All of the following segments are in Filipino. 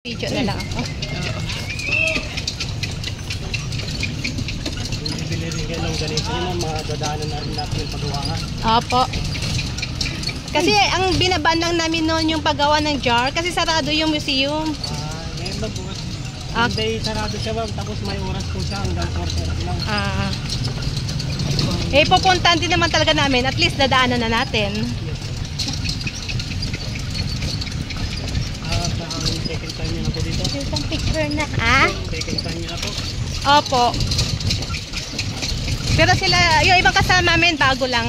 Video na lang ako. Bibili rin kayo ng ganito yun, madadaanan na rin natin yung pagawangan. Opo. Kasi ang binaban lang namin noon yung paggawa ng jar kasi sarado yung museum. Ngayon ba po? Ah. Hindi, sarado siya ma'am, tapos may oras po siya hanggang 4:30 lang. Pupuntahan din naman talaga namin, at least dadaanan na natin. Ang second time nyo na po dito? Isang picture na, Second time nyo na po? Opo. Pero sila, yung ibang kasama namin, bago lang.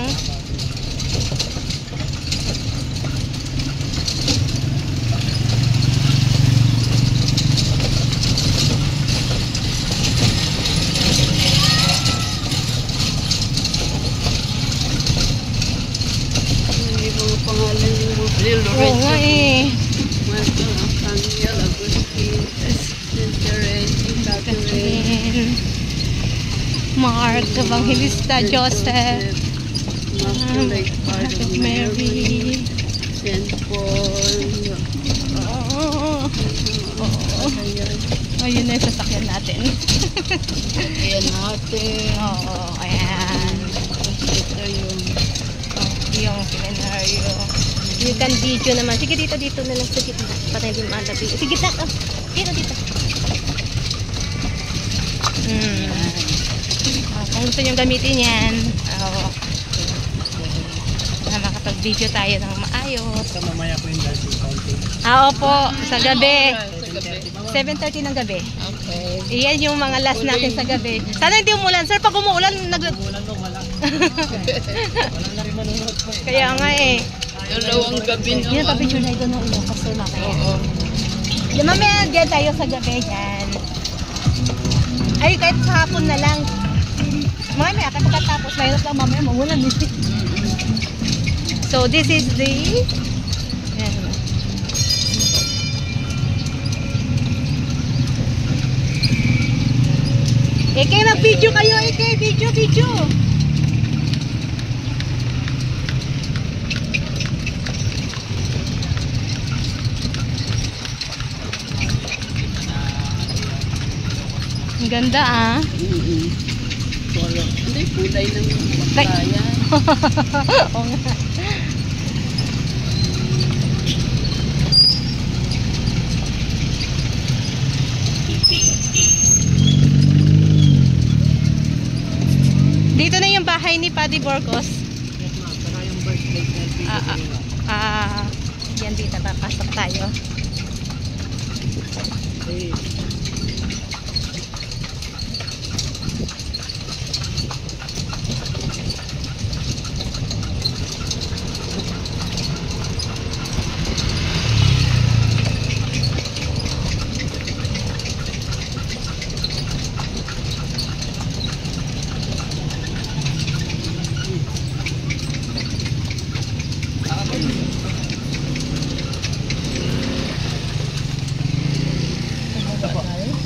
Hindi mo pangalan mo. Oo nga eh. Mark Evangelista Joseph, Heart of Mary, St. Paul. Ayun na yung sasakyan natin. Ayan natin. Oo, ayan. Ito yung Yung seminaryo. You can video naman. Sige, dito na lang sa gitna. Patay din malabi. Sige, dito. Kung gusto nyo gamitin yan, na makapag-video tayo ng maayos. Basta mamaya po yung dancing counting. Opo, sa gabi. 7:30 ng gabi. okay. Iyan yung mga last natin sa gabi. Sana hindi umulan. Sir, pag umuulan, Umulan no, wala. Wala na rin manunod po. kaya nga eh. Dalawang gabi na. Yan, pa-picture na ito ng ulo kasi mamaya. Yan, mamaya dyan tayo sa gabi yan. Ay, kahit sa hapon na lang. Mamaya, kahit pagkatapos, mahirap lang mamaya, mamulan eh. So, this is the... Yan. Ike, mag-video kayo, Ike. Video. Ang ganda Hindi, kulay ng pagkayan. Oo nga. Dito na yung bahay ni Paddy Burgos. Yes ma'am, saka yung birthday Yan dito, papasok tayo. Eh,